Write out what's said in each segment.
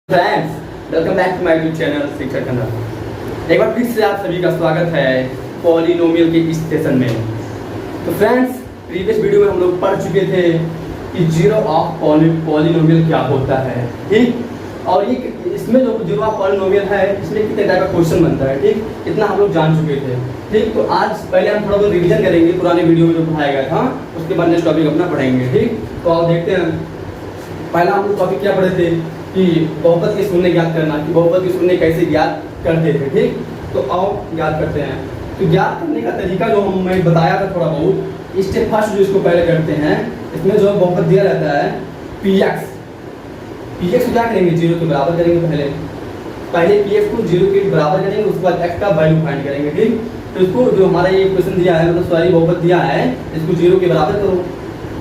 Friends welcome back to my YouTube channel Shikshak Kannada. एक बार फिर से आप सभी का स्वागत है पॉलिनोमियल के इस सेशन में। तो फ्रेंड्स प्रीवियस वीडियो में हम लोग पढ़ चुके थे कि जीरो ऑफ पॉलिनोमियल क्या होता है, ठीक। और ये इसमें जो जीरो ऑफ पॉलिनोमियल है इसमें कितने टाइप का क्वेश्चन बनता है, ठीक। इतना हम लोग जान चुके थे, ठीक। तो आज पहले हम थोड़ा बहुत रिविजन करेंगे पुराने वीडियो में जो पढ़ाया गया था, उसके बाद नेक्स्ट टॉपिक अपना पढ़ेंगे, ठीक। तो आप देखते हैं पहला हम लोग टॉपिक क्या पढ़े थे कि बहुपद के शून्य ज्ञात करना, कि बहुपद के शून्य कैसे ज्ञात करते थे, ठीक। तो आओ ज्ञात करते हैं। तो ज्ञात करने का तरीका जो मैं बताया था थोड़ा बहुत, स्टेप फर्स्ट जो इसको पहले करते हैं, इसमें जो बहुपद दिया रहता है px को क्या करेंगे, जीरो के बराबर करेंगे। पहले px को जीरो के बराबर करेंगे, उसके बाद x का वैल्यू फाइंड करेंगे, ठीक। तो इसको जो हमारा ये क्वेश्चन दिया है, मतलब सॉरी बहुपद दिया है, इसको जीरो के बराबर करो।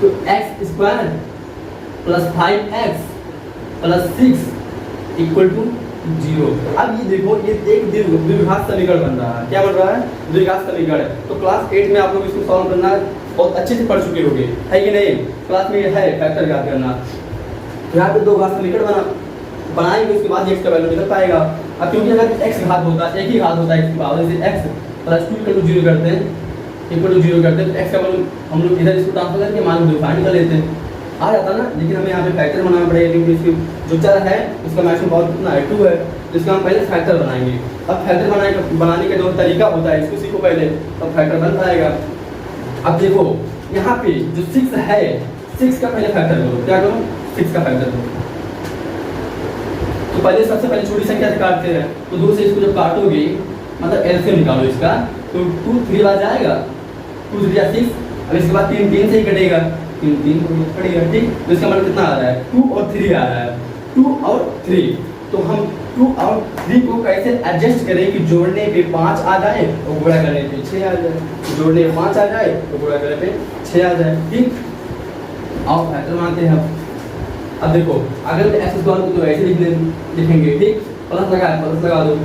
तो x square plus 5x plus 6 equal to 0। अब ये देखो, ये एक द्विघात समीकरण बन रहा है। क्या बन रहा है? द्विघात समीकरण। तो क्लास 8 में आप लोग इसको सॉल्व करना बहुत अच्छे से पढ़ चुके होंगे, है कि नहीं? क्लास में ये है फैक्टर ज्ञात करना। यहाँ पे दो घात समीकरण बनाएंगे, उसके बाद x का वैल्यू निकल पाएगा। अब क्योंकि अगर x घात होता है, एक ही घात होता है x की पावर से x प्लस 2 इक्वल टू 0 करते हैं, इक्वल टू 0 करते हैं, तो x का वैल्यू हम लोग इधर इसको ट्रांसफर करके मान लो फाइंड कर लेते हैं, आ जाता ना। लेकिन हमें यहाँ पे फैक्टर बनाना पड़ेगा, क्योंकि इसकी जो चर है उसका मैक्सिमम पावर कितना है, 2 है। तो इसका हम पहले फैक्टर बनाएंगे। अब फैक्टर बनाने का जो तरीका होता है इसको सीखो पहले, तब फैक्टर बन पाएगा। अब देखो यहाँ पे जो 6 है, 6 का पहले फैक्टर करो। क्या करो? 6 का फैक्टर करो। तो पहले सबसे पहले छोटी संख्या से काटते हैं, तो 2 से इसको जब काटोगे, मतलब एलसीएम निकालो इसका, तो 2 3 बार जाएगा, 2 3 6। अब इसके बाद 3 3 से ही कटेगा, 3 3 पड़ेगा, ठीक। तो इसका मतलब कितना आ रहा है? 2 और 3 आ रहा है, 2 और 3। तो हम 2 और 3 को कैसे एडजस्ट करें कि जोड़ने पे 5 आ जाए और गुणा करने पे 6 आ जाए, जोड़ने पे 5 आ जाए और गुणा करने पे 6 आ जाए, ठीक। आओ फैक्टर मानते हैं। अब देखो अगर एक्स स्क्वायर को तो ऐसे लिखेंगे, ठीक। प्लस लगा दो।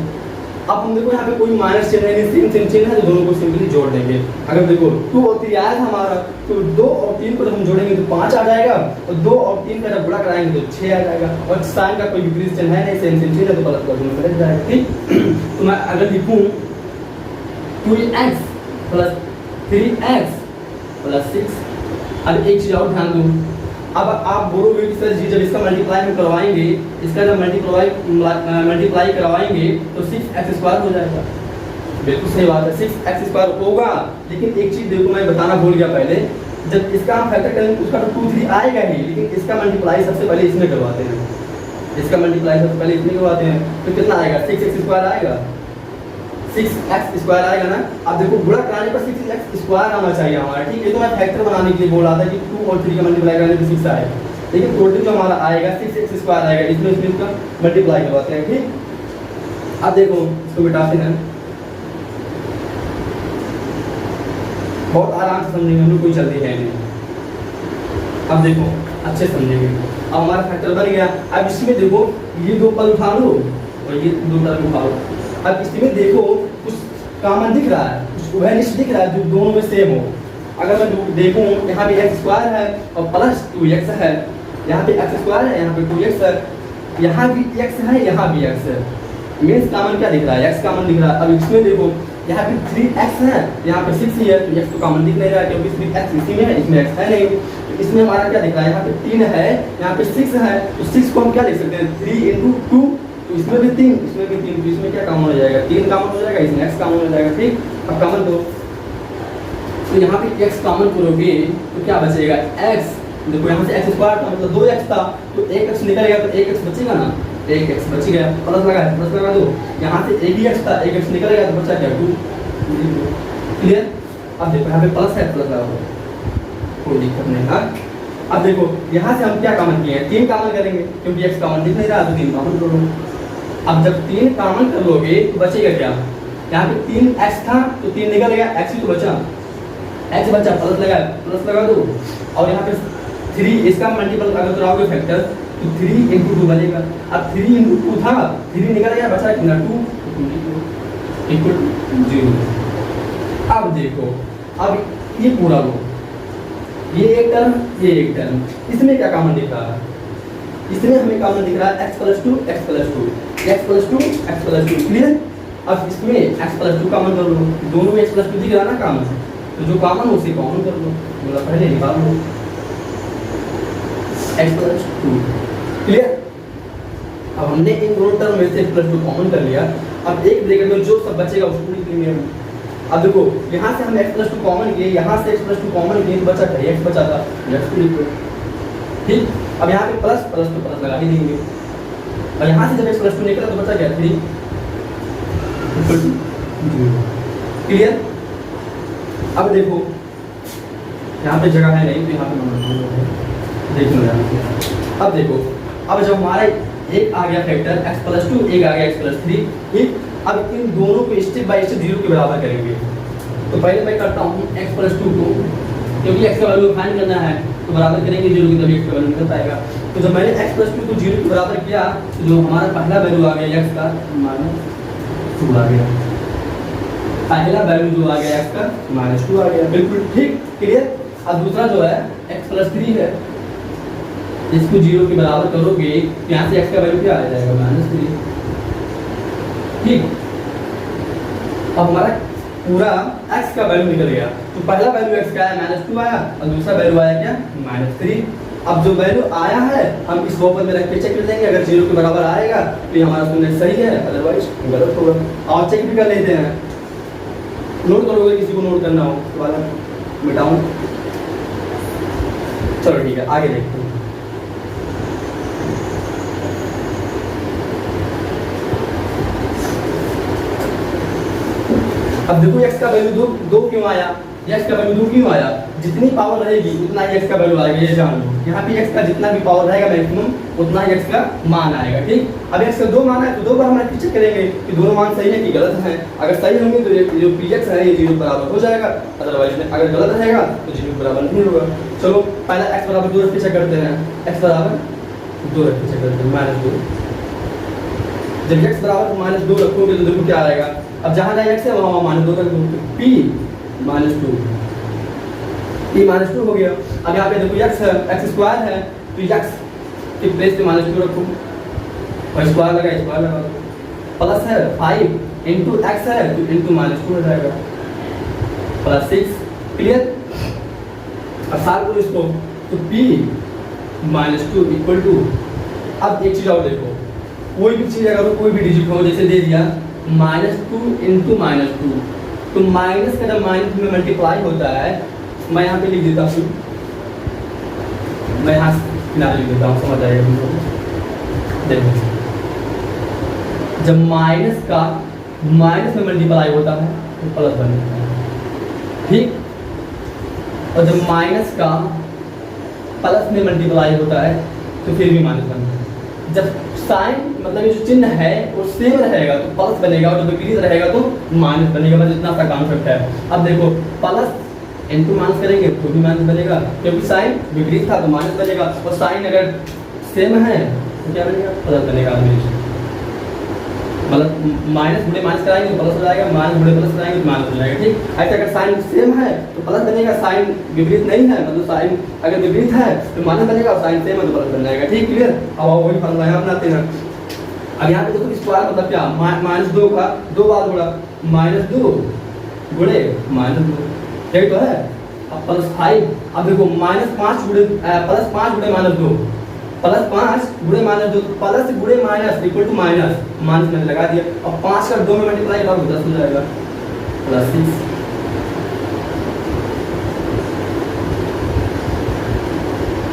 अब हम देखो यहाँ पे कोई माइनस चिन्ह है, सेम चिन्ह है, तो दोनों को सिंपली जोड़ देंगे। अगर देखो 2 और 3 आया था हमारा, तो 2 और 3 को जब हम जोड़ेंगे तो 5 आ जाएगा, और 2 और 3 का जब गुणा कराएंगे तो 6 आ जाएगा। और साइन का कोई विपरीत चिन्ह है नहीं, सेम चिन्ह है, तो प्लस प्लस में कट जाएगा, ठीक। तो मैं अगर लिखूं 2x प्लस 3x प्लस 6। अब एक चीज और ध्यान दो, अब आप बोलोगे कि सर जी जब इसका मल्टीप्लाई हम करवाएंगे, इसका जब मल्टीप्लाई करवाएंगे तो 6x स्क्वायर हो जाएगा। बिल्कुल सही बात है, 6x स्क्वायर होगा। लेकिन एक चीज देखो, मैं बताना भूल गया पहले, जब इसका हम फैक्टर करेंगे उसका तो 2 3 आएगा ही, लेकिन इसका मल्टीप्लाई सबसे पहले इसमें करवाते हैं। इसका मल्टीप्लाई सबसे पहले इसमें करवाते हैं, तो कितना आएगा? 6x स्क्वायर आएगा, 6x स्क्वायर आएगा ना। अब देखो गुणा कराने पर 6x स्क्वायर आना चाहिए हमारा, ठीक है। तो मैं फैक्टर बनाने के लिए बोल रहा था कि 2 और 3 का मल्टीप्लाई करने पर 6 आएगा, लेकिन टोटल जो हमारा आएगा 6x स्क्वायर आएगा। इसमें इसका मल्टीप्लाई करवाते हैं, ठीक। अब देखो इसको मिटाते हैं, बहुत आराम से समझेंगे हम लोग, कोई जल्दी है नहीं। अब देखो अच्छे समझेंगे। अब हमारा फैक्टर बन गया। अब इसमें देखो ये 2 पद उठा लो और ये 2 पद उठा लो। अब इसमें देखो कुछ कॉमन दिख रहा है, कुछ उभयनिष्ठ दिख रहा है जो दोनों में सेम हो। अगर मैं देखूं यहाँ पे x स्क्वायर है और प्लस 2x है, यहाँ पे x स्क्वायर है, यहाँ पे 2x है, यहाँ भी x है, यहाँ भी x है। मीन्स कॉमन क्या दिख रहा है? x कॉमन दिख रहा है। अब इसमें देखो यहाँ पे 3x है, यहाँ पे 6 ही है, तो x तो कॉमन दिख नहीं रहा है, क्योंकि 3x इसी में है, इसमें x है नहीं। तो इसमें हमारा क्या दिख रहा है? यहाँ पे 3 है, यहाँ पे 6 है, तो 6 को हम क्या लिख सकते हैं? 3 × 2। तो इसमें भी 3, इसमें भी 3, तो इसमें क्या कॉमन हो जाएगा? 3 कॉमन हो जाएगा, इसमें x कॉमन हो जाएगा, ठीक। अब कॉमन दो, तो यहाँ पे x कॉमन करोगे तो क्या बचेगा? x। देखो यहाँ से x स्क्वायर था, मतलब 2x था, तो 1x निकलेगा, तो 1x बचेगा ना, 1x बच गया। प्लस लगा दो, यहाँ से एक ही x था, 1x निकलेगा, तो बचा क्या? 2। क्लियर? अब देखो यहाँ पे प्लस है, प्लस लगा दो, कोई दिक्कत नहीं। हाँ अब देखो यहाँ से हम क्या कॉमन किए हैं? 3 कॉमन करेंगे, क्योंकि x कॉमन दिख नहीं रहा, तो 3 कॉमन कर लो। अब जब 3 कॉमन कर लोगे तो बचेगा क्या? यहाँ पे 3x था, तो 3 निकल गया, x ही तो बचा, x बचा, प्लस लगा दो। और यहाँ पे 3, इसका मल्टीपल अगर कराओगे फैक्टर, तो 3 × 2 बनेगा। अब 3 × 2 था, 3 निकल गया, बचा कितना? 2 इक्वल 0। अब देखो, अब ये पूरा लो, ये एक टर्म, ये एक टर्म, इसमें क्या कॉमन दिख रहा है? इसमें हमें कॉमन दिख रहा है x plus two x plus two x plus two x plus two. Clear? अब इसमें x प्लस टू कॉमन कर लो, दोनों में x प्लस टू दिख रहा ना कॉमन, तो जो कॉमन हो उसे कॉमन कर लो, मतलब पहले निकाल लो x प्लस टू। क्लियर? अब हमने इन दोनों टर्म में से x प्लस टू कॉमन कर लिया। अब एक ब्रैकेट में जो सब बचेगा उसको लिख लेंगे हम। अब देखो यहाँ से हम x प्लस टू कॉमन किए, यहाँ से x प्लस टू कॉमन किए, बचा था x बचा था, x को लिखो। ठीक, अब यहाँ पे प्लस प्लस तो प्लस लगा ही देंगे, और यहाँ से जब x प्लस टू निकला तो बचा क्या 3 इक्वल टू 0। क्लियर? अब देखो यहाँ पे जगह है नहीं तो यहाँ पे देख लो यहाँ से। अब देखो, अब जब हमारा एक आ गया फैक्टर x प्लस टू, एक आ गया x प्लस 3, ठीक। अब इन दोनों को स्टेप बाय स्टेप 0 के बराबर करेंगे। तो पहले मैं करता हूँ x प्लस टू को, क्योंकि x का वैल्यू फाइंड करना है तो बराबर करेंगे 0 की, तभी x का वैल्यू निकल पाएगा। तो जब मैंने x प्लस टू को 0 के बराबर किया तो जो हमारा पहला वैल्यू आ गया x का -2 आ गया, पहला वैल्यू जो आ गया x का -2 आ गया, बिल्कुल ठीक। क्लियर? अब दूसरा जो है x प्लस 3 है, इसको 0 के बराबर करोगे तो यहाँ से x का वैल्यू क्या आ जाएगा -3। ठीक, अब हमारा पूरा x का वैल्यू निकल गया। तो पहला वैल्यू x का आया -2 आया, और दूसरा वैल्यू आया क्या -3। अब जो वैल्यू आया है हम इस बहुपद में रख के चेक कर देंगे, अगर 0 के बराबर आएगा तो ये हमारा शून्य सही है, अदरवाइज गलत होगा। और चेक भी कर लेते हैं, नोट करोगे, किसी को नोट करना हो तो वाला मिटाऊं। चलो ठीक है, आगे देखते हैं। अब देखो x का वैल्यू 2 क्यों आया, x का वैल्यू 2 क्यों आया, जितनी पावर रहेगी उतना ही x का वैल्यू आएगा, ये जान लो। यहाँ पे x का जितना भी पावर रहेगा मैक्सिमम उतना ही x का मान आएगा। ठीक, अब x का 2 मान है तो 2 बार हम चेक करेंगे कि दोनों मान सही है कि गलत है। अगर सही होंगे तो ये जो px है ये 0 बराबर हो जाएगा, अदरवाइज अगर गलत रहेगा तो 0 बराबर नहीं होगा। चलो पहला x बराबर 2 रख के चेक करते हैं, x बराबर 2 रख के चेक करते हैं -2। जब x बराबर -2 रखोगे तो देखो क्या आएगा, अब जहाँ जहाँ x है वहाँ -2 रख दो, p -2 हो गया। अब यहाँ पे देखो x है, x स्क्वायर है तो x के प्लेस पे -2 रखो, और स्क्वायर लगा प्लस है 5 इंटू x है तो इंटू -2 हो जाएगा +6। क्लियर? अब साथ को इसको तो p -2 इक्वल टू, अब एक चीज और देखो, कोई भी चीज अगर कोई भी डिजिट हो, जैसे दे दिया -2 इंटू -2, तो माइनस का जब माइनस में मल्टीप्लाई होता है, मैं यहाँ पे लिख देता हूँ, मैं यहाँ किनारे लिख देता हूँ, समझ आएगा। देखो जब माइनस का माइनस में मल्टीप्लाई होता है तो प्लस बन जाता है, ठीक। और जब माइनस का प्लस में मल्टीप्लाई होता है तो फिर भी माइनस बनता है। जब साइन मतलब ये जो चिन्ह है वो सेम रहेगा तो प्लस बनेगा, और जब विपरीत रहेगा तो माइनस बनेगा, बस इतना सा कॉन्सेप्ट है। अब देखो प्लस इनटू माइनस करेंगे तो भी माइनस बनेगा, क्योंकि साइन विपरीत था तो माइनस बनेगा, और साइन अगर सेम है तो क्या बनेगा प्लस बनेगा। मतलब माइनस बुढ़े माइनस कराएंगे तो प्लस हो जाएगा, माइनस बुढ़े प्लस कराएंगे तो माइनस हो जाएगा। ठीक, ऐसे अगर साइन सेम है तो प्लस बनेगा, साइन विपरीत नहीं है मतलब साइन अगर विपरीत है तो माइनस बनेगा, और साइन सेम है तो प्लस बन जाएगा। ठीक, क्लियर? अब वही फॉर्मूला यहाँ अपनाते हैं। अब यहाँ पे देखो स्क्वायर मतलब क्या, -2 का 2 बार गुणा, -2 गुणे -2, यही तो है। अब +5, अब देखो -5 गुणे +5 गुणे -2, +5 गुणे -2, तो प्लस गुणे minus equal to minus, minus मैंने लगा दिया। अब 5 का 2 में मल्टीप्लाई करो 10 हो जाएगा +6।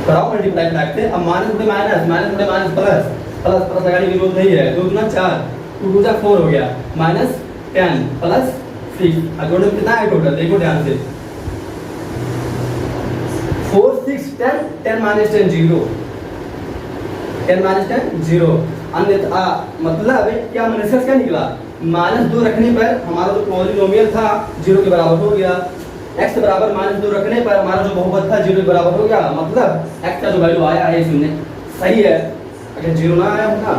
कराओ मल्टीप्लाई करते हैं। अब माइनस गुणे माइनस, माइनस गुणे माइनस प्लस, प्लस प्लस लगाने की जरूरत नहीं है, 2 गुना 4, 2 गुना 4 हो गया, -10 +6। अब टोटल कितना है टोटल देखो ध्यान से, 4 6 10 10 -10 0, 10 -10 0। अन्यथा मतलब क्या निष्कर्ष क्या निकला, -2 रखने पर हमारा जो पॉलिनोमियल था 0 के बराबर हो गया, x बराबर -2 रखने पर हमारा जो बहुपद था 0 के बराबर हो गया, मतलब x का जो वैल्यू आया है शून्य सही है। अगर 0 ना आया होगा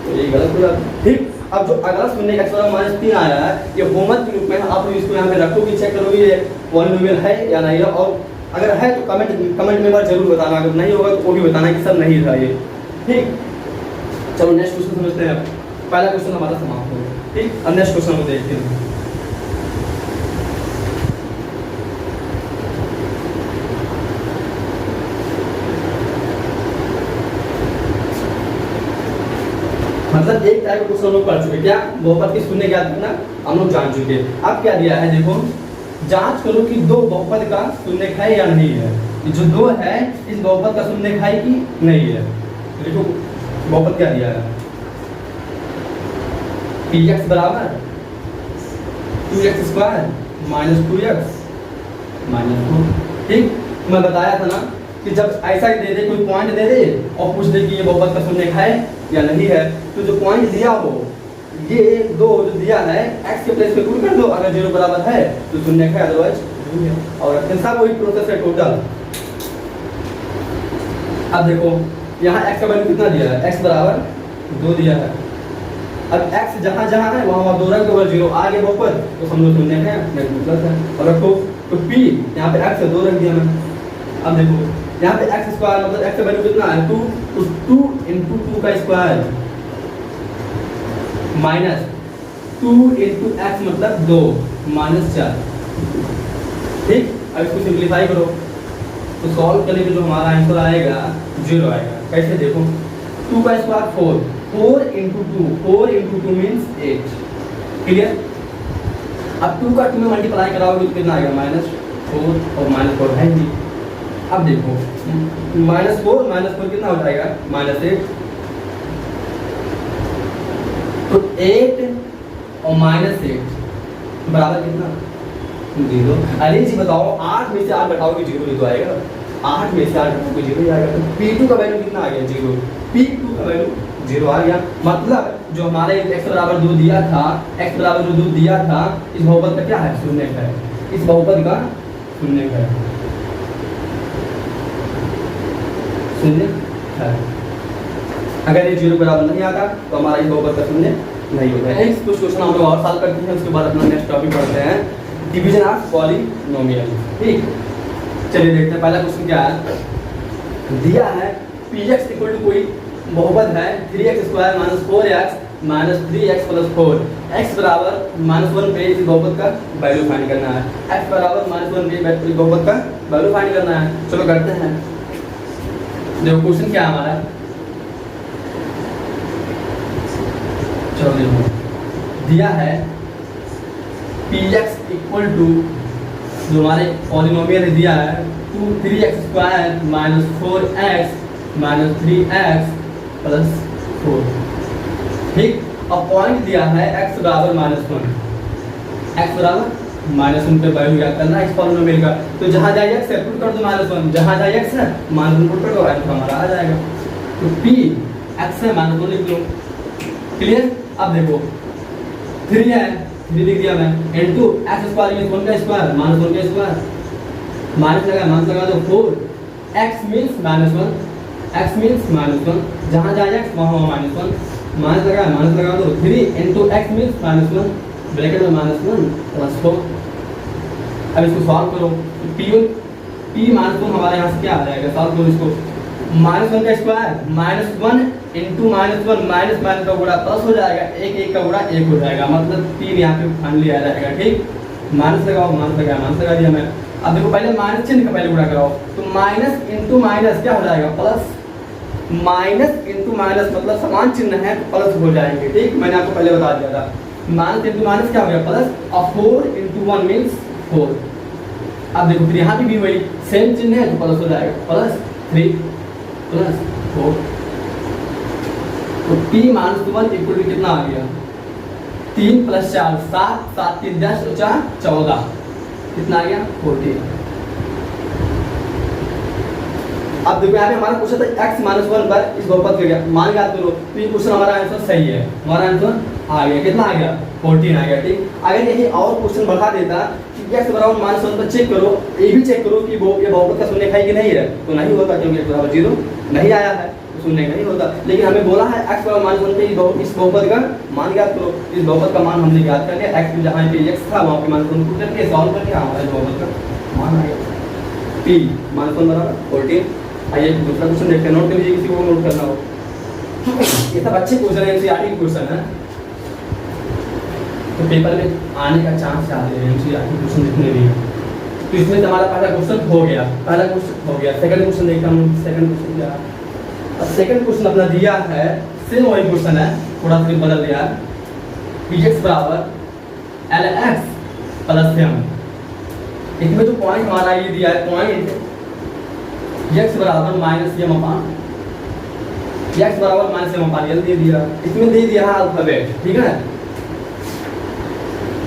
तो ये गलत हो जाता। ठीक, अब जो अगला शून्य x बराबर -3 आया है, ये बहुमत के रूप में आप इसको यहाँ पे रखोगे, चेक करोगे ये पॉलिनोमियल है या नहीं है, और अगर है तो कमेंट में बार जरूर बताना, अगर नहीं होगा तो वो भी बताना कि सर नहीं था ये। ठीक, चलो नेक्स्ट क्वेश्चन समझते हैं। पहला क्वेश्चन हमारा समाप्त हो गया, ठीक। अब नेक्स्ट क्वेश्चन को देखते हैं। मतलब एक टाइप का क्वेश्चन हम लोग पढ़ चुके, क्या बहुपद के शून्य ज्ञात करना हम लोग जान चुके। अब क्या दिया है देखो, जांच करो कि दो बहुपद का शून्य है या नहीं है। जो दो है इस बहुपद का शून्य है कि नहीं है। देखो बहुपद क्या दिया है, px बराबर 2x square minus 2x minus 4, ठीक। मैं बताया था ना कि जब ऐसा ही दे दे, कोई पॉइंट दे दे और पूछ दे कि ये बहुपद का शून्य है या नहीं है, तो जो पॉइंट दिया हो ये दो जो दिया है x के प्लेस पे पुट कर दो, अगर 0 बराबर है तो शून्य है, अदरवाइज नहीं है। और सब वही प्रोसेस है टोटल। अब देखो यहाँ x का वैल्यू कितना दिया है, x बराबर 2 दिया है। अब x जहाँ जहाँ है वहाँ 2 रख दो, 0 आ गया बहुपद तो समझो शून्य है, मतलब है। और रखो तो p यहाँ पे x 2 रख दिया मैं। अब देखो यहाँ पे x स्क्वायर मतलब x का वैल्यू कितना है 2, तो 2 इंटू 2 का स्क्वायर माइनस 2 इंटू एक्स मतलब 2 माइनस 4, ठीक। अब इसको सिंप्लीफाई करो तो सॉल्व करने के जो हमारा आंसर आएगा 0 आएगा। कैसे देखो, 2 का square 4, 4 into 2, 4 into 2 means 8, clear. अब 2 का 2 में मल्टीप्लाई कराओगे तो कितना आएगा -4 और -4 है ही। अब देखो -4 कितना हो जाएगा -8, तो 8 और -8 बराबर कितना 0। अरे जी बताओ 8 में से 8 घटाओगे 0 ही तो आएगा, 8 में से 8 घटाओगे 0 ही आएगा। तो P2 का वैल्यू कितना आ गया 0, P2 का वैल्यू 0 आ गया। मतलब जो हमारे x बराबर 2 दिया था, x बराबर जो 2 दिया था, इस बहुपद का क्या है शून्य है, इस बहुपद का शून्य है, शून्य है। अगर ये 0 बराबर नहीं आता तो हमारा इस बहुपद का शून्य नहीं होता है। कुछ क्वेश्चन हम लोग और सॉल्व करते हैं, उसके बाद अपना नेक्स्ट टॉपिक पढ़ते हैं, डिवीजन ऑफ पॉलिनोमियल, ठीक। चलिए देखते हैं पहला क्वेश्चन क्या है। दिया है px इक्वल टू कोई बहुपद है 3x square minus 4x minus 3x plus 4, x बराबर -1 पे इस बहुपद का वैल्यू फाइंड करना है, x बराबर -1 पे इस बहुपद का वैल्यू फाइंड करना है। चलो करते हैं। देखो क्वेश्चन क्या है हमारा, चलो देखो दिया है px इक्वल टू जो हमारे पॉलिनोमियल दिया है 3x square minus 4x minus 3x plus 4, ठीक। और पॉइंट दिया है x बराबर -1, x बराबर -1 पे वैल्यू क्या करना है इस पॉलिनोमियल का। तो जहाँ जाए x है पुट कर दो -1, जहाँ जाए x है -1 पुट कर दो, आंसर हमारा आ जाएगा। तो p x है -1 लिख लो, क्लियर। अब देखो 3 है, 3 लिख दिया मैं, इनटू x स्क्वायर मींस 1 का स्क्वायर -1 का स्क्वायर, माइनस लगा दो 4, x मींस -1, x मींस -1, जहाँ जाए x वहाँ -1, माइनस लगा दो 3 इंटू x मींस -1 ब्रैकेट में -1 प्लस 4। अब इसको सॉल्व करो, p -1 हमारे यहाँ से क्या आ जाएगा, सॉल्व करो इसको, -1 का स्क्वायर -1 इंटू -1 माइनस माइनस का गुणा प्लस हो जाएगा, 1 का गुणा 1 हो जाएगा, मतलब 3 यहाँ पे फाइनली आ जाएगा, ठीक। माइनस लगाओ, माइनस लगा दिया मैं। अब देखो पहले माइनस चिन्ह का पहले गुणा कराओ, तो माइनस इंटू माइनस क्या हो जाएगा प्लस, माइनस इंटू माइनस मतलब समान चिन्ह है तो प्लस हो जाएंगे, ठीक। मैंने आपको पहले बता दिया था, माइनस इंटू माइनस क्या हो गया प्लस, और 4 इंटू 1 मीन्स 4। अब देखो फिर यहाँ भी वही सेम चिन्ह है तो प्लस हो जाएगा, प्लस 3 प्लस 4। तो p -1 इक्वल टू कितना आ गया 3 + 4 7, 7 3 10 और 4 14, कितना आ गया 14। अब देखो यहाँ पे हमारा क्वेश्चन था x -1 पर इस बहुपद का क्या मान ज्ञात करो, तो ये क्वेश्चन हमारा आंसर सही है, हमारा आंसर आ गया, कितना आ गया 14 आ गया, ठीक। अगर यही और क्वेश्चन बढ़ा देता कि x बराबर -1 पर चेक करो, ये भी चेक करो कि ये बहुपद का शून्य है कि नहीं है, तो नहीं होता क्योंकि x बराबर 0 नहीं आया है, शून्य नहीं होता। लेकिन हमें बोला है x बराबर -1 पे इस बहुपद का मान ज्ञात करो, इस बहुपद का मान हमने ज्ञात कर लिया, x जहाँ पे x था वहाँ पे मान को पुट करके सॉल्व करके हमारा बहुपद का मान आ गया p -1 बराबर 14। आइए दूसरा क्वेश्चन देखते हैं, नोट कर लीजिए किसी को नोट करना हो। ये सब अच्छे क्वेश्चन है, एनसीईआरटी क्वेश्चन है, तो पेपर में आने का चांस ज़्यादा है एनसीईआरटी क्वेश्चन जितने भी हैं। तो इसमें हमारा पहला क्वेश्चन हो गया, पहला क्वेश्चन हो गया। सेकंड क्वेश्चन देखता हूँ, सेकंड क्वेश्चन क्या है। अब सेकंड क्वेश्चन अपना दिया है, सेम वही क्वेश्चन है, थोड़ा सा बदल दिया है। px बराबर lx प्लस m, इसमें जो पॉइंट हमारा ये दिया है, पॉइंट x बराबर माइनस m अपान x बराबर माइनस m अपान l दे दिया, इसमें दे दिया है अल्फाबेट, ठीक है।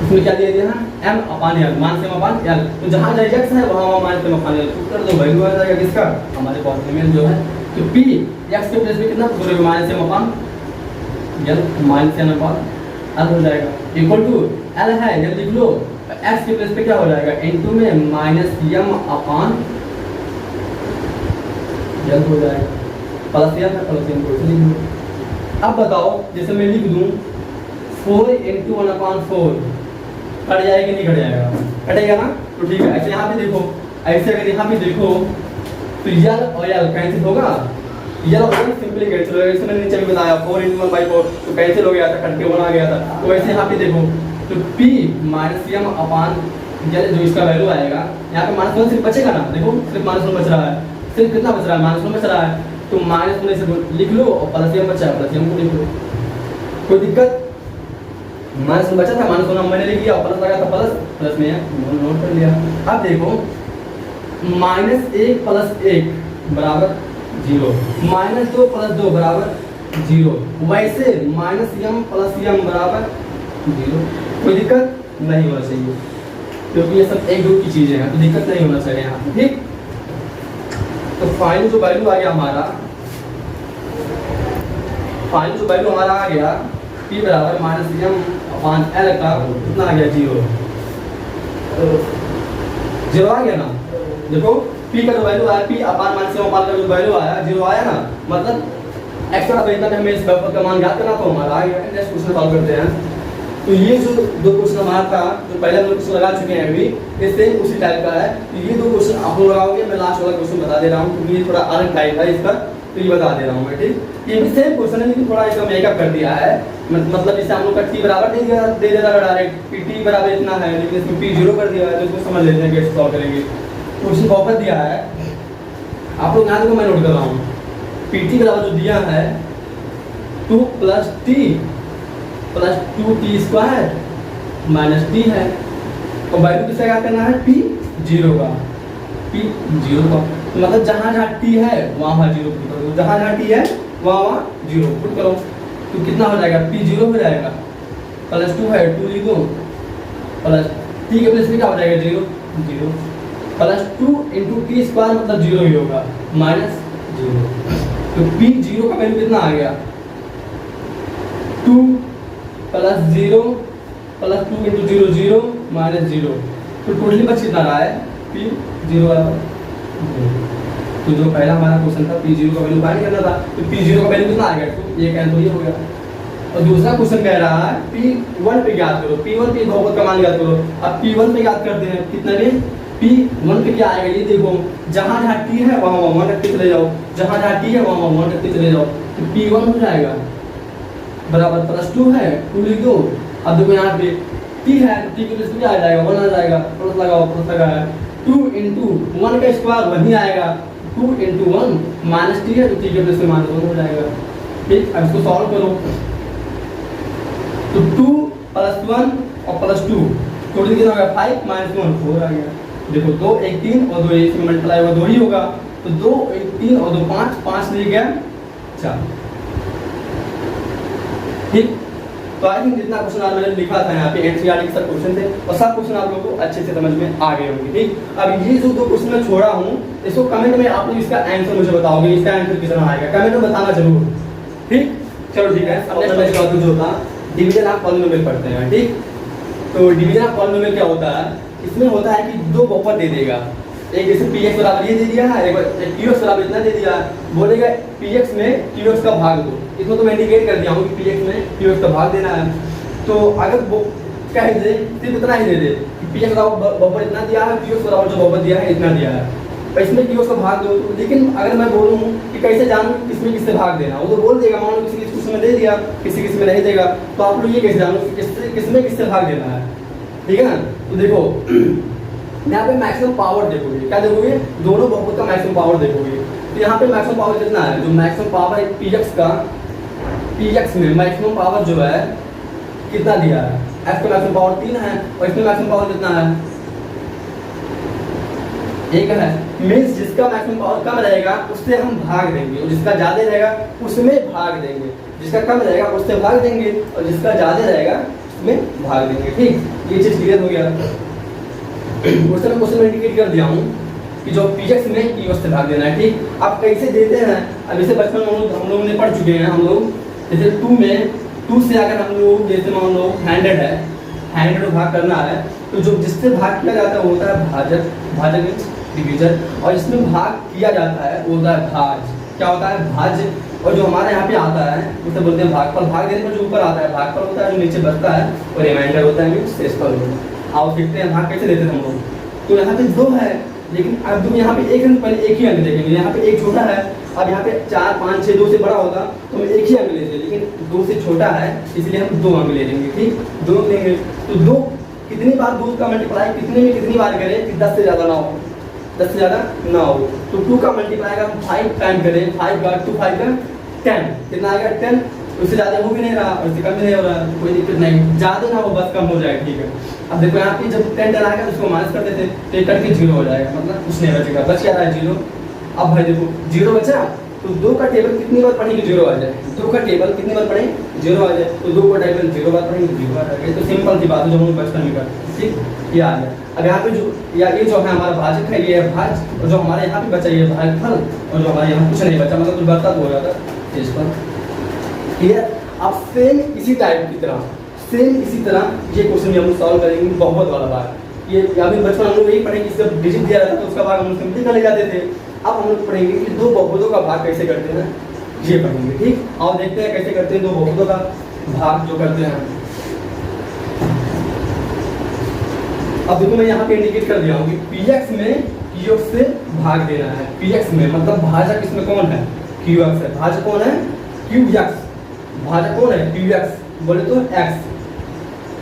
इसमें क्या दे दिया है, m अपान l, माइनस m अपान l, तो जहाँ जहाँ x है वहाँ माइनस m अपान l, तो कर दो, वैल्यू आ जाएगा किसका, हमारे पॉलिनोमियल जो है। तो p x के प्लेस में कितना पुट माइनस m अपान l, माइनस m अपान l हो जाएगा, इक्वल टू l है l लिख लो, x के प्लेस पे क्या हो जाएगा, इनटू में माइनस m अपान l हो जाएगा, प्लस m है, प्लस m को लिख लो। अब बताओ, जैसे मैं लिख दूं 4 इंटू 1/4, कट जाएगा नहीं कट जाएगा, कटेगा ना, तो ठीक है। ऐसे यहाँ पे देखो, ऐसे अगर यहाँ पे देखो तो यल और यल कैंसिल होगा, यल और यल सिंपली कैंसिल होगा। जैसे मैंने नीचे भी बताया 4 इंटू 1/4 तो कैंसिल हो गया था, कट के 1 आ गया था। तो वैसे यहाँ पे देखो, तो p माइनस m अपान यल जो इसका वैल्यू आएगा, यहाँ पे माइनस 1 सिर्फ बचेगा ना, देखो सिर्फ माइनस 1 बच रहा है, सिर्फ कितना बच रहा है, माइनस 1 बच रहा है, तो माइनस 1 से लिख लो और प्लस m बचा है, प्लस m को लिख लो, कोई दिक्कत। माइनस 1 बचा था, माइनस 1 मैंने लिख दिया, प्लस लगा था, प्लस में नोट कर लिया। अब देखो -1 + 1 बराबर 0, -2 + 2 बराबर 0, वैसे -m + m बराबर 0, कोई दिक्कत नहीं होना चाहिए, क्योंकि ये सब एक ग्रुप की चीजें हैं, तो दिक्कत नहीं होना चाहिए यहाँ, ठीक। तो फाइनल जो वैल्यू आ गया हमारा, फाइनल जो वैल्यू हमारा आ गया p बराबर -m अपान l का कितना आ गया, 0, तो 0 आ गया ना। देखो p का जो वैल्यू आया, p अपान -m अपान का जो वैल्यू आया 0 आया ना, मतलब एक्स्ट्रा वेतन में हमें इस वेक्टर का मान ज्ञात करना, तो हमारा आ गया। नेक्स्ट क्वेश्चन सॉल्व करते हैं। तो ये जो दो क्वेश्चन हमारा था, जो पहले हम लोग क्वेश्चन लगा चुके हैं अभी, ये सेम उसी टाइप का है। तो ये दो क्वेश्चन आप लोग लगाओगे, मैं लास्ट वाला क्वेश्चन बता दे रहा हूँ क्योंकि ये थोड़ा अलग टाइप है इसका, तो ये बता दे रहा हूँ मैं, ठीक। ये भी सेम क्वेश्चन है लेकिन थोड़ा इसका मेकअप कर दिया है, मतलब जैसे हम लोग का t बराबर दे देता है डायरेक्ट कि t बराबर इतना है, लेकिन इसमें p 0 कर दिया है, तो इसको समझ लेते हैं कैसे सॉल्व करेंगे। क्वेश्चन वापस दिया है, आप लोग ध्यान दो, मैं नोट कर रहा हूँ। pt बराबर जो दिया है 2 + t + 2t² -t है, और वैल्यू किसका क्या करना है, p 0 का, p 0 का, तो मतलब जहाँ जहाँ t है वहाँ 0 पुट करो, जहाँ जहाँ t है वहाँ 0 पुट करो, तो कितना हो जाएगा, p 0 हो जाएगा, +2 है 2 लिख दो, प्लस t के प्लेस में क्या हो जाएगा, 0 0, +2 × t² मतलब 0 ही होगा, -0, तो p 0 का वैल्यू कितना आ गया, 2 + 0 + 2 × 0 0 -0, तो टोटली बच कितना रहा है, p 0 वाला। तो जो पहला हमारा क्वेश्चन था p 0 का वैल्यू फाइंड करना था, तो p 0 का वैल्यू कितना आ गया, तो ये कैंसिल ही हो गया। और दूसरा क्वेश्चन कह रहा है p1 पे ज्ञात करो, p1 पे बहुपद का मान ज्ञात करो। अब p1 पे ज्ञात करते हैं, कितना में p1 पे क्या आएगा, ये देखो जहाँ जहाँ t है वहाँ 1 रख के चले जाओ, जहाँ जहाँ t है वहाँ 1 रख के चले जाओ, तो p1 हो जाएगा बराबर +2 है 2 लिख दो। अब देखो यहाँ पे t है, तो t के प्लेस में क्या आ जाएगा, 1 आ जाएगा, प्लस लगाओ, प्लस लगाया, 2 × 1 का स्क्वायर वही आएगा, 2 × 1 -t है, तो t के प्लेस में -1 हो जाएगा, ठीक। अब इसको सॉल्व करो, तो 2 + 1 और +2 टोटल कितना हो गया, 5 - 1 4 आ गया। देखो 2 1 3 और 2 1 में मल्टीप्लाई हुआ 2 ही होगा, तो 2 1 3 और 2 5 5 ले गया 4, ठीक। तो आई थिंक जितना क्वेश्चन आज मैंने लिखा था यहाँ पे एनसीईआरटी के सब क्वेश्चन थे, और सब क्वेश्चन आप लोगों को अच्छे से समझ में आ गए होंगे, ठीक। अब ये जो दो क्वेश्चन मैं छोड़ा हूँ, इसको कमेंट में आप लोग इसका आंसर मुझे बताओगे, इसका आंसर कितना आएगा, कमेंट में बताना जरूर, ठीक। चलो ठीक है। अब नेक्स्ट टॉपिक जो होता है डिवीजन ऑफ पॉलिनोमियल पढ़ते हैं, ठीक। तो डिवीजन ऑफ पॉलिनोमियल क्या होता है, इसमें होता है कि दो बहुपद दे देगा, एक जैसे px बराबर ये दे दिया है, एक qx बराबर इतना दे दिया है, बोलेगा px में qx का भाग दो, इसमें तो मैं इंडिकेट कर दिया हूँ कि px में qx का भाग देना है। तो अगर वो कह दे सिर्फ इतना ही दे दे कि px बराबर बहुपद इतना दिया है, qx बराबर जो बहुपद दिया है इतना दिया है, और इसमें क्यों उसको भाग दो। लेकिन अगर मैं बोलूँ कि कैसे जानूँ किसमें किससे भाग देना, वो तो बोल देगा, मान लो किसी किसी में दे दिया, किसी किसी में नहीं देगा, तो आप लोग ये कैसे जानो कि किसमें किससे भाग देना है, ठीक है ना। तो देखो यहाँ पे मैक्सिमम पावर देखोगे, क्या देखोगे, दोनों बहुपद का मैक्सिमम पावर देखोगे। तो यहाँ पे मैक्सिमम पावर कितना है, जो मैक्सिमम पावर है पीएक्स का, पीएक्स में मैक्सिमम पावर जो है कितना दिया है, एक्स का मैक्सिमम पावर 3 है और इसमें मैक्सिमम पावर कितना है, 1 है। मीन्स जिसका मैक्सिमम पावर कम रहेगा उससे हम भाग देंगे और जिसका ज़्यादा रहेगा उसमें भाग देंगे, जिसका कम रहेगा उससे भाग देंगे और जिसका ज़्यादा रहेगा उसमें भाग देंगे। ठीक, ये चीज़ क्लियर हो गया। उससे मैं क्वेश्चन में इंडिकेट कर दिया हूँ कि जो पीएक्स में की से भाग देना है। ठीक, आप कैसे देते हैं, अब जैसे बचपन में हम लोग ने पढ़ चुके हैं, हम लोग जैसे 2 में 2 से अगर हम लोग जैसे मान लो 100 है, 100 भाग करना है, तो जो जिससे भाग किया जाता है वो होता है भाजक, भाजक मीन्स डिवीजन, और जिसमें भाग किया जाता है वो होता है भाज। क्या होता है, भाज। और जो हमारे यहाँ पे आता है उसे बोलते हैं भागफल। भाग देने पर जो ऊपर आता है भागफल होता है, जो नीचे बचता है और रिमाइंडर होता है मीन्स शेषफल होता है। आओ देखते हैं भाग कैसे देते हैं हम लोग। तो यहाँ पे 2 है, लेकिन अब तुम यहाँ पे एक अंक, पहले एक ही अंक देखेंगे, यहाँ पे 1 छोटा है, अब यहाँ पे 4 5 6 2 से बड़ा होगा तो हम एक ही अंक लेते हैं, लेकिन 2 से छोटा है इसलिए हम 2 अंक ले लेंगे। ठीक, 2 अंक लेंगे। तो 2 कितनी बार 2 का मल्टीप्लाई कितने में कितनी बार करें कि 10 से ज़्यादा ना हो, 10 से ज़्यादा ना हो। तो 2 का मल्टीप्लाई अगर हम 5 टाइम करें, 5 बार 2 5 का 10, कितना आएगा 10। उससे ज़्यादा हो भी नहीं रहा और उससे कम भी नहीं हो रहा, कोई दिक्कत नहीं, ज़्यादा ना हो बस कम हो जाए। ठीक है, अब देखो यहाँ पे जब 10 आएगा तो उसको माइनस कर देते, तो ये कट के 0 हो जाएगा, मतलब कुछ नहीं बचेगा, बच क्या रहा है 0। अब भाई देखो 0 बचा, तो 2 का टेबल कितनी बार पढ़ेंगे 0 आ जाए, 2 का टेबल कितनी बार पढ़ेंगे 0 आ जाए, तो 2 का टेबल 0 बार पढ़ेंगे 0 आ जाएगा। तो सिंपल सी बात है जो हम लोग बचपन में करते। ठीक, ये आ गया। अब यहाँ पे जो या ये जो है हमारा भाजक है, ये है भाज, और जो हमारे यहाँ पे बचा ये भागफल, और जो हमारे यहाँ कुछ नहीं बचा, मतलब कुछ बचा तो हो जाता है इस पर। क्लियर। अब सेम इसी टाइप की तरह, सेम इसी तरह ये क्वेश्चन भी हम लोग सॉल्व करेंगे बहुपद वाला भाग। ये अभी बचपन हम लोग यही पढ़ेंगे, जब डिजिट दिया जाता था तो उसका भाग हम लोग सिंपली कर ले जाते थे। अब हम लोग पढ़ेंगे कि 2 बहुपदों का भाग कैसे करते हैं, ये पढ़ेंगे। ठीक, और देखते हैं कैसे करते हैं 2 बहुपदों का भाग जो करते हैं। अब देखो मैं यहाँ पे इंडिकेट कर दिया हूँ कि पीएक्स में क्यूएक्स से भाग देना है। पीएक्स में मतलब भाजक इसमें कौन है, क्यूएक्स है। भाजक कौन है, क्यूएक्स। भाजक कौन है, क्यूएक्स। बोले तो एक्स,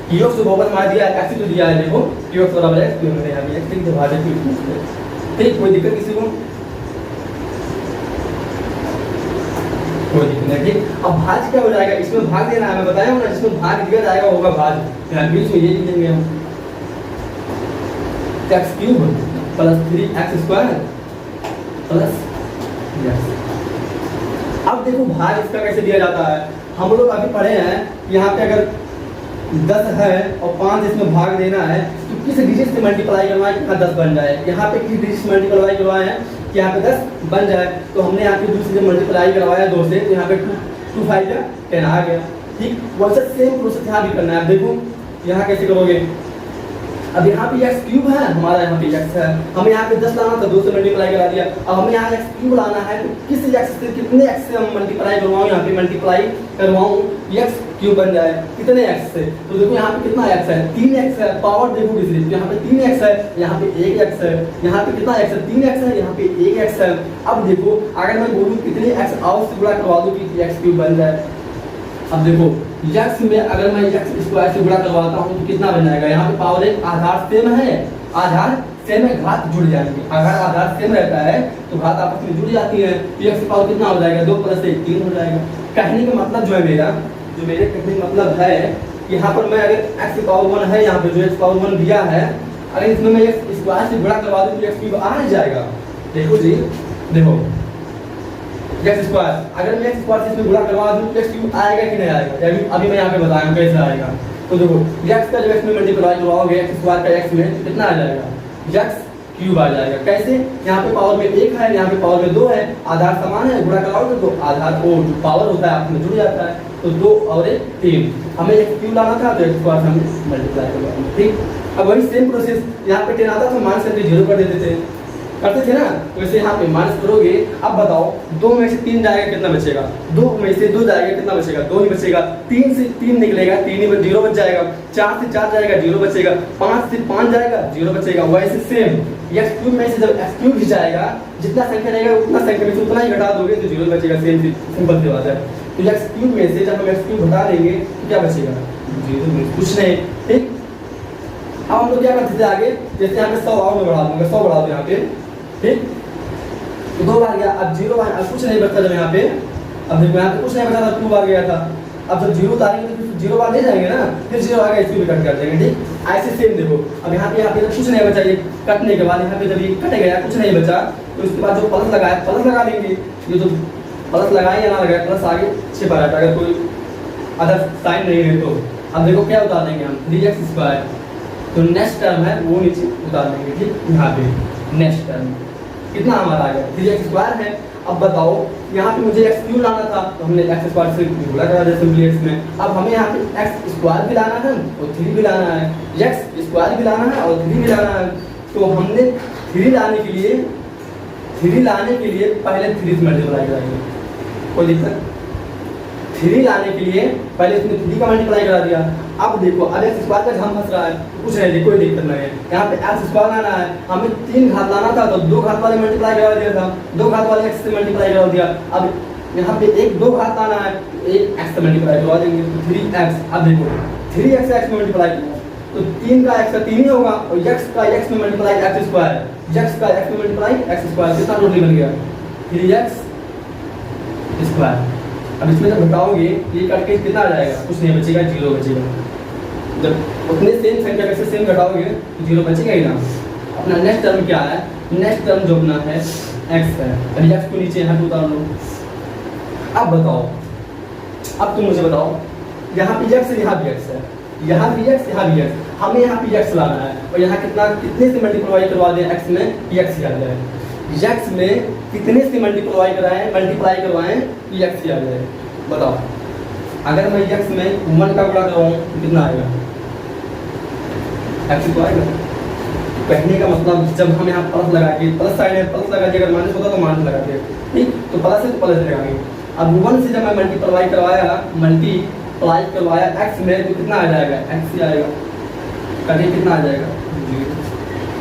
क्यूएक्स तो बहुपद मार दिया है, एक्स तो दिया है, देखो क्यूएक्स बराबर एक्स, तो मैंने यहाँ भी एक्स लिख दिया, भाजक क्यूएक्स। ठीक, कोई दिक्कत किसी को, कोई दिक्कत नहीं। ठीक, अब भाज क्या हो जाएगा, इसमें भाग देना है, मैं बताया हूँ ना, जिसमें भाग दिया जाएगा होगा भाज। यहाँ बीच में ये लिख देंगे हम, x cube plus 3x square plus yes. अब देखो भाग इसका कैसे दिया जाता है, हम लोग अभी पढ़े हैं। यहाँ पे अगर 10 है और 5 इसमें भाग देना है, तो किस डिजिट से मल्टीप्लाई करवाएं कि 10 बन जाए। यहाँ पे किस डिजिट से मल्टीप्लाई करवाए हैं कि यहाँ पे 10 बन जाए, तो हमने यहाँ पे 2 से मल्टीप्लाई करवाया 2 से, तो यहाँ पे 2 5 का 10 आ गया। ठीक, वैसे सेम प्रोसेस यहाँ भी करना है। अब देखो यहाँ कैसे करोगे, अब यहाँ पे एक्स क्यूब है, हमारा यहाँ पे एक्स है, हमें यहाँ पे 10 लाना था, 2 से मल्टीप्लाई करा दिया। अब हमें यहाँ एक्स क्यूब लाना है, तो किस एक्स से कितने एक्स से हम मल्टीप्लाई करवाऊँ, यहाँ पे मल्टीप्लाई करवाऊँ एक्स क्यूब बन जाए कितने एक्स से। तो देखो यहाँ पे कितना एक्स है, 3x है, पावर देखो किस, तो यहाँ पे 3x है, यहाँ पे 1x है, यहाँ पे कितना एक्स है 3x है, यहाँ पे 1x है। अब देखो अगर मैं बोलूँ कितने एक्स और से गुणा करवा दूँ कि एक्स क्यूब बन जाए। अब देखो एक्स में अगर मैं एक्स स्क्वायर से गुणा करवाता हूँ तो कितना बन जाएगा, यहाँ पे पावर एक आधार सेम है, आधार सेम है, घात जुड़ जाएंगे। अगर आधार सेम रहता है तो घात आपस में जुड़ जाती है, तो एक्स पावर कितना हो जाएगा, 2 + 1 3 हो जाएगा। कहने का मतलब जो है मेरा, जो मेरे कहने का मतलब है यहाँ पर मैं अगर एक्स पावर 1 है, यहाँ पे जो एक्स पावर 1 दिया है, अगर इसमें मैं एक्स स्क्वायर से गुणा करवा दूँ तो एक्स क्यूब आ जाएगा। देखो जी, देखो एक्स स्क्वायर, अगर मैं एक्स स्क्वायर से इसमें गुणा करवा दूँ तो एक्स क्यूब आएगा कि नहीं आएगा, अभी मैं यहाँ पे बताया कैसे आएगा। तो देखो एक्स का जब एक्स में मल्टीप्लाई करवाओगे एक्स स्क्वायर का एक्स में, तो कितना आ जाएगा, एक्स क्यूब आ जाएगा। कैसे, यहाँ पे पावर में 1 है, यहाँ पे पावर में 2 है, आधार समान है, गुणा कराओगे तो आधार वो जो पावर होता है आपस में जुड़ जाता है, तो 2 और 1 3। हमें एक्स क्यूब लाना था तो एक्स स्क्वायर हमें मल्टीप्लाई करवाएंगे। ठीक, अब वही सेम प्रोसेस, यहाँ पे 10 आता तो माइनस करके 0 कर देते थे, करते थे ना, तो इसे यहाँ पे माइनस करोगे। अब बताओ 2 में से 3 जाएगा कितना बचेगा, 2 में से 2 जाएगा कितना बचेगा, 2 ही बचेगा। 3 से 3 निकलेगा, 3 ही 0 बच जाएगा। 4 से 4 जाएगा 0 बचेगा। 5 से 5 जाएगा 0 बचेगा। वैसे सेम एक्स क्यूब में से जब एक्स क्यूब ही जाएगा, जितना संख्या रहेगा उतना संख्या में से उतना ही घटा दोगे तो 0 बचेगा। सेम सिंपल सी बात है। तो एक्स क्यूब में से जब हम एक्स क्यूब घटा देंगे तो क्या बचेगा, 0, कुछ नहीं। ठीक, अब हम लोग क्या करते थे आगे, जैसे यहाँ पे 100 आओ मैं बढ़ा दूंगा, 100 बढ़ा दो यहाँ पे। ठीक, तो 2 बार गया, अब 0 अब कुछ नहीं बचता जब यहाँ पे। अब देखो यहाँ पे कुछ नहीं बचा था, 2 बार गया था। अब जब 0 उतारेंगे तो 0 बार ले जाएंगे ना, फिर 0 आएगा, इसको भी कट कर देंगे। ठीक, ऐसे सेम देखो। अब यहाँ पे जब कुछ नहीं बचा, ये कटने के बाद यहाँ पे जब ये कट गया कुछ नहीं बचा, तो उसके बाद जो प्लस लगाया प्लस लगा लेंगे। ये जो प्लस लगाए या ना लगाए, प्लस आगे छिपा रहता है, अगर कोई अदर साइन नहीं है तो। अब देखो क्या उतार देंगे हम, 3x²। तो नेक्स्ट टर्म है वो नीचे उतार देंगे। ठीक, यहाँ पे नेक्स्ट टर्म कितना हमारा आ गया, 3x² है। अब बताओ यहाँ पे मुझे x क्यों लाना था, तो हमने x² से गुणा करा दिया सिंपली x में। अब हमें यहाँ पे x² भी लाना है और 3 भी लाना है, x² भी लाना है और 3 भी लाना है। तो हमने 3 लाने के लिए पहले 3 से मल्टीप्लाई कराएंगे, कोई दिक्कत। 3 लाने के लिए पहले इसने 3 का मल्टीप्लाई करा दिया। अब देखो अब x² का झाम फंस रहा है, कुछ नहीं, कोई दिक्कत नहीं है। यहाँ पे x² लाना है, हमें 3 घात लाना था तो 2 घात वाले मल्टीप्लाई करा दिया था, 2 घात वाले x से मल्टीप्लाई करा दिया। अब यहाँ पे 2 घात लाना है, 1 x से मल्टीप्लाई करवा देंगे तो 3x। अब देखो 3x x में मल्टीप्लाई किया तो 3 का x का 3 ही होगा, और x का x में मल्टीप्लाई x², x का x में मल्टीप्लाई x², कितना टोटल बन गया 3x²। अब इसमें जब घटाओगे ये करके कितना आ जाएगा, कुछ नहीं बचेगा, 0 बचेगा। जब उतने सेम संख्या में से सेम घटाओगे तो 0 बचेगा ही ना। अपना नेक्स्ट टर्म क्या है, नेक्स्ट टर्म जो अपना है x है, अभी x को नीचे यहाँ पे उतार लो। अब बताओ, अब तुम मुझे बताओ, यहाँ पे x है, यहाँ भी x है, यहाँ भी x, यहाँ भी x। हमें यहाँ पे x लाना है और यहाँ कितने से मल्टीप्लाई करवा दें x में, x आ जाए। x में कितने से मल्टीप्लाई करवाएं x आ जाए। बताओ अगर मैं x में 1 का गुणा करवाऊँ तो कितना आएगा, x तो आएगा। कहने का मतलब जब हम यहाँ प्लस लगा के, प्लस साइन है प्लस लगा दिया, अगर माइनस होता तो माइनस लगा दिया। ठीक, तो प्लस है तो प्लस लगाएंगे। अब 1 से जब मैं मल्टीप्लाई करवाया x में तो कितना आ जाएगा, x ही आएगा। कहीं कितना आ जाएगा, 0।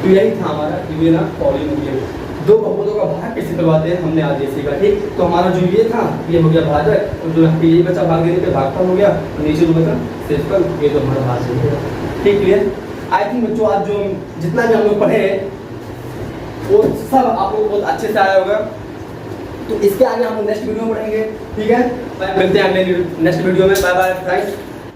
तो यही था हमारा ये ना पॉलिनोमियल। 2 बहुपदों का भाग कैसे करवाते हैं हमने आज ये सीखा। ठीक, तो हमारा जो ये था ये हो गया भाजक, और जो यहाँ पे ये बचा भाग देने पे भागफल हो गया, और नीचे जो बचा शेषफल, ये तो हमारा भाज्य हो गया। ठीक, क्लियर। आई थिंक बच्चों आज जो जितना भी हम लोग पढ़े वो सब आप लोग बहुत अच्छे से आया होगा। तो इसके आगे हम लोग नेक्स्ट वीडियो में पढ़ेंगे। ठीक है, मिलते हैं अगले नेक्स्ट वीडियो में। Bye bye guys.